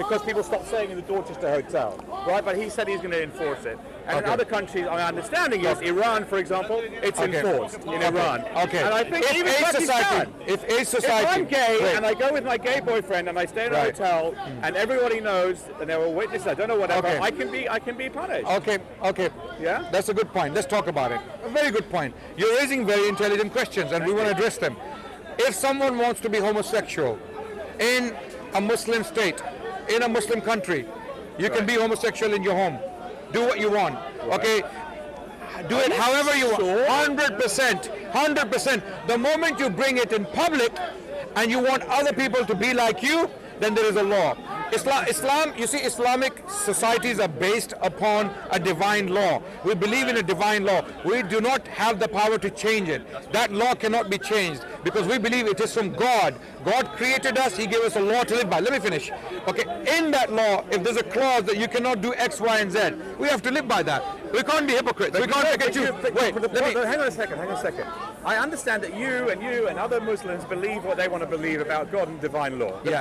because people stopped staying in the Dorchester Hotel, right? But he said he's going to enforce it. And in other countries, my understanding is Iran, for example, it's enforced in Iran. Okay. And I think even Pakistan, if a society, if I'm gay and I go with my gay boyfriend and I stay in a hotel and everybody knows and there were witnesses, I don't know whatever, I can be punished. Okay. Yeah? That's a good point. Let's talk about it. A very good point. You're raising very intelligent questions and we want to address them. If someone wants to be homosexual in a Muslim state, in a Muslim country, you can be homosexual in your home. Do what you want, okay? Do it however you want. 100%. The moment you bring it in public and you want other people to be like you, then there is a law. Islam, you see, Islamic societies are based upon a divine law. We believe in a divine law. We do not have the power to change it. That law cannot be changed because we believe it is from God. God created us, He gave us a law to live by. Let me finish. Okay, in that law, if there's a clause that you cannot do X, Y, and Z, we have to live by that. We can't be hypocrites. We can't pick and choose. Wait, hang on a second. I understand that you and other Muslims believe what they want to believe about God and divine law. The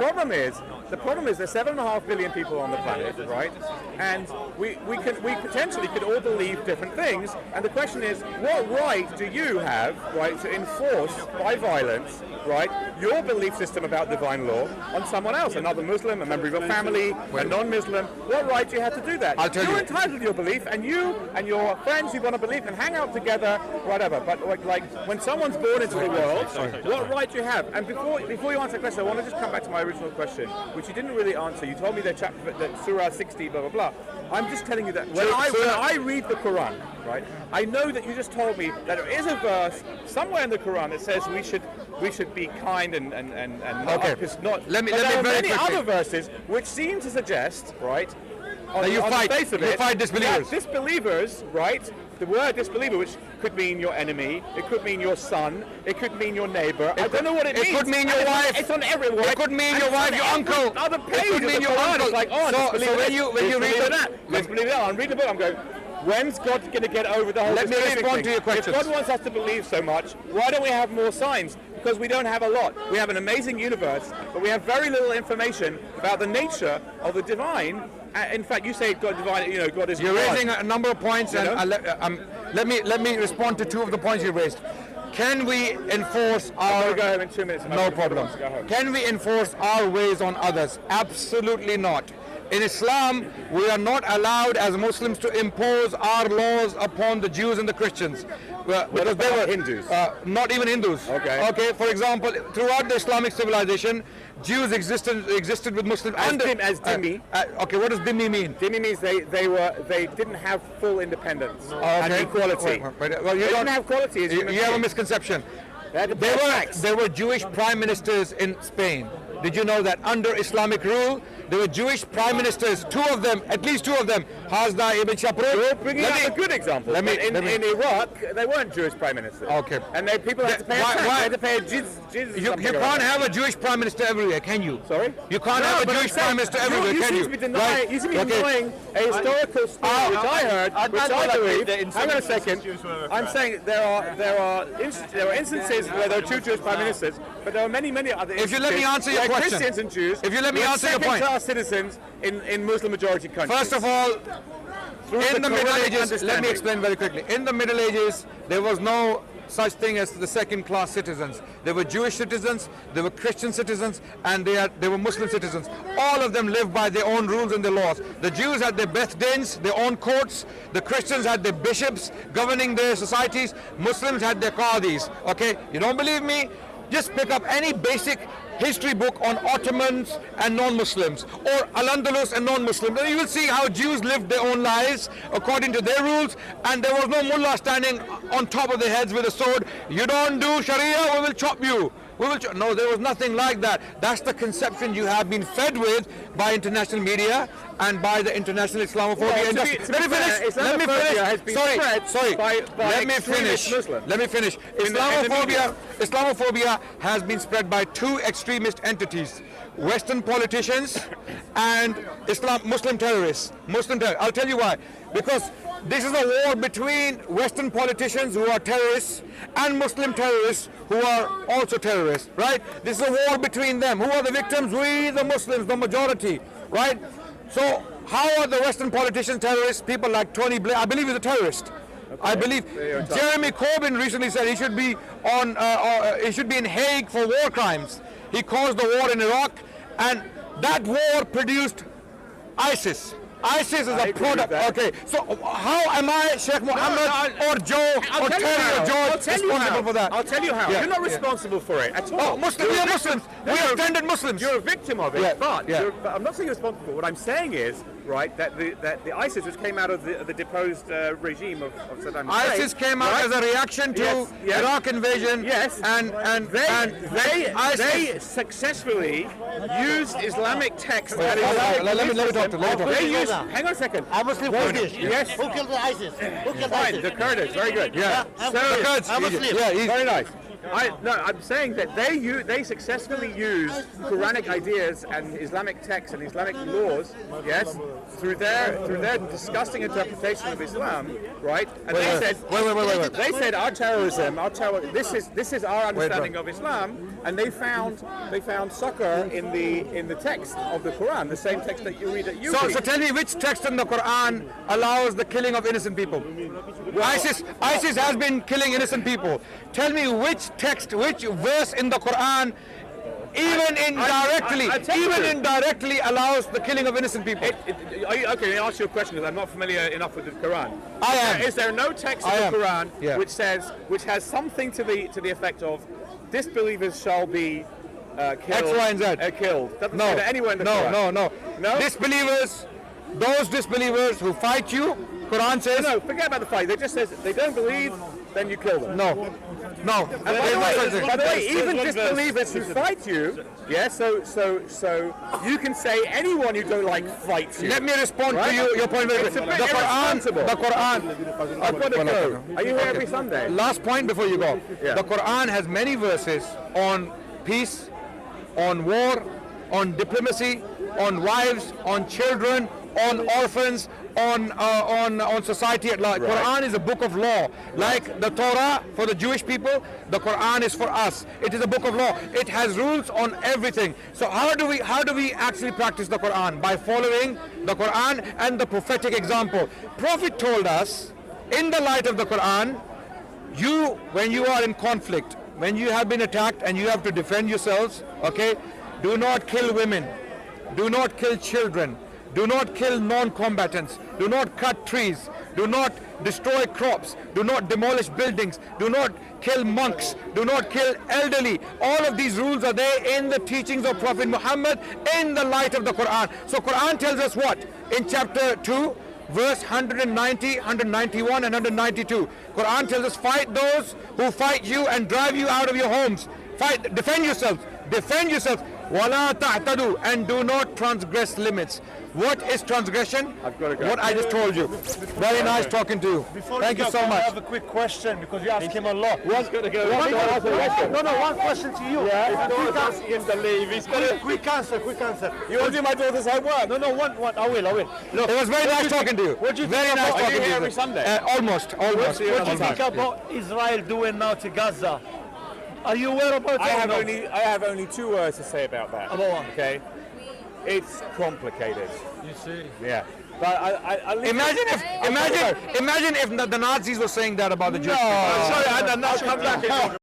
problem is there's 7.5 billion people on the planet, right? And we potentially could all believe different things. And the question is, what right do you have, right, to enforce by violence, right, your belief system about divine law on someone else, another Muslim, a member of your family, a non-Muslim? What right do you have to do that? I'll tell you. You're entitled to your belief, and you and your friends who want to believe can hang out together, whatever. But like when someone's born into the world, what right do you have? And before you answer the question, I want to just come back to my original question, which you didn't really answer. You told me that Surah 60, blah, blah, blah. I'm just telling you that when I read the Quran, right, I know that you just told me that there is a verse somewhere in the Quran that says we should be kind and not. Let me there are very many quickly. other verses which seem to suggest, right, on you the face of it, fight disbelievers. that disbelievers, right? The word disbeliever, which could mean your enemy, it could mean your son, it could mean your neighbor. I don't know what it means. It could mean your wife. It's on every word. It could mean your wife, your uncle. Other page It could of mean the your Quran, uncle. it's like, So when you read that, let's believe that. I'm reading the book. I'm going, when's God going to get over the whole? Let me respond to your questions. If God wants us to believe so much, why don't we have more signs? Because we don't have a lot. We have an amazing universe, but we have very little information about the nature of the divine. In fact, you say God divine. You know, God is. You're God. raising a number of points, and let me respond to two of the points you raised. Can we enforce our? Go home in 2 minutes. No problem. Can we enforce our ways on others? Absolutely not. In Islam, we are not allowed as Muslims to impose our laws upon the Jews and the Christians. Because they were Hindus? Not even Hindus. Okay. For example, throughout the Islamic civilization, Jews existed with Muslims. As dhimmi. Okay, what does dhimmi mean? Dhimmi means they didn't have full independence and equality. Well, you They don't didn't have quality. You have a misconception. There were Jewish prime ministers in Spain. Did you know that under Islamic rule, there were Jewish prime ministers, at least two of them, Hazda ibn Shaprut. You're bringing up a good example. In Iraq, they weren't Jewish prime ministers. Okay. And people had to pay a tax. They had to pay a jizz. You can't have a Jewish prime minister everywhere, can you? Sorry? You can't have a Jewish prime minister everywhere, can you? You seem to be denying a historical story, which I heard, which I believe. Hang on a second. I'm saying there are instances where there are two Jewish prime ministers, but there are many other instances. If you let me answer your question. Christians and Jews. If you let me answer your point. Second-class citizens in Muslim-majority countries. First of all, in the Middle Ages, let me explain very quickly. In the Middle Ages, there was no such thing as the second-class citizens. There were Jewish citizens, there were Christian citizens, and there were Muslim citizens. All of them lived by their own rules and their laws. The Jews had their Beth Dins, their own courts. The Christians had their bishops governing their societies. Muslims had their qadis. Okay, you don't believe me? Just pick up any basic history book on Ottomans and non-Muslims, or Al-Andalus and non-Muslims. You will see how Jews lived their own lives according to their rules, and there was no mullah standing on top of their heads with a sword. You don't do Sharia, we will chop you. No, there was nothing like that. That's the conception you have been fed with by international media and by the international Islamophobia industry. Let me finish. Let me finish. Islamophobia has been spread by two extremist entities: Western politicians and Muslim terrorists. I'll tell you why. Because this is a war between Western politicians who are terrorists and Muslim terrorists who are also terrorists, right? This is a war between them. Who are the victims? We, the Muslims, the majority. right? So how are the Western politicians terrorists? People like Tony Blair, I believe he's a terrorist. I believe Jeremy Corbyn recently said he should be in Hague for war crimes. He caused the war in Iraq, and that war produced ISIS. ISIS is a product. Okay, so how am I, Sheikh Mohammed or Joe or Terry or George responsible for that? I'll tell you how. Yeah. You're not responsible for it at all. Oh, Muslims, we are Muslims. We are offended Muslims. You're a victim of it, Yeah, but, yeah. but I'm not saying you're responsible. What I'm saying is, right, that the ISIS, which came out of the deposed regime of Saddam Hussein, ISIS came out as a reaction to Iraq invasion. Yes, and they successfully used Islamic texts. Let me talk to you. They used. Hang on a second. I'm Muslim Kurdish. Yes. Who killed the ISIS? Who killed Fine, ISIS? the Kurds. Very good. Yeah. So, The Kurds. I'm Muslim. Yeah, he's very nice. I'm saying that they successfully used Quranic ideas and Islamic texts and Islamic laws, yes, through their disgusting interpretation of Islam, right? And they said, wait. they said our terrorism, this is our understanding of Islam, and they found succor in the text of the Quran, the same text that you read at you. So tell me which text in the Quran allows the killing of innocent people? ISIS has been killing innocent people. Tell me which text, which verse in the Quran even indirectly allows the killing of innocent people. Okay, let me ask you a question because I'm not familiar enough with the Quran. I am. Is there no text in the Quran which has something to the effect of disbelievers shall be killed? X, Y, and Z. Killed. Doesn't No. say that anywhere in the Quran. No. Disbelievers, those disbelievers who fight you, Quran says. No, forget about the fight. They just says they don't believe, then you kill them. No. And by the way, even disbelievers who fight you, so you can say anyone you don't like fights you. Let me respond to your point. It's a bit irresponsible. The Quran. I've got to go. Are you here every Sunday? Last point before you go. Yeah. The Quran has many verses on peace, on war, on diplomacy, on wives, on children, on orphans, on society at large. Quran is a book of law. Like the Torah for the Jewish people, the Quran is for us. It is a book of law. It has rules on everything. So how do we actually practice the Quran? By following the Quran and the prophetic example. Prophet told us, in the light of the Quran, when you are in conflict, when you have been attacked and you have to defend yourselves, okay, do not kill women, do not kill children, do not kill non-combatants, do not cut trees, do not destroy crops, do not demolish buildings, do not kill monks, do not kill elderly. All of these rules are there in the teachings of Prophet Muhammad in the light of the Quran. So Quran tells us what? In chapter 2, verse 190, 191 and 192. Quran tells us, fight those who fight you and drive you out of your homes. Fight, defend yourselves. وَلَا تَعْتَدُوا, and do not transgress limits. What is transgression? I've got to go. What I just told you. Very nice talking to you. Thank you so much. I have a quick question because you asked him a lot. One's got to go. One question to you. Yeah, he's asking him to leave. He's got to. Quick answer. You want to do my daughter's homework? One. I will. Look, it was very nice talking to you. What do you Very think nice about- talking Are you to here you. every Sunday? Almost. What do you another think time. about Israel doing now to Gaza? Are you aware about I that? have only 2 words to say about that. About what? Okay, it's complicated. You see. Yeah, but I Imagine if the Nazis were saying that about the Jews. Sorry, Adnan, come back.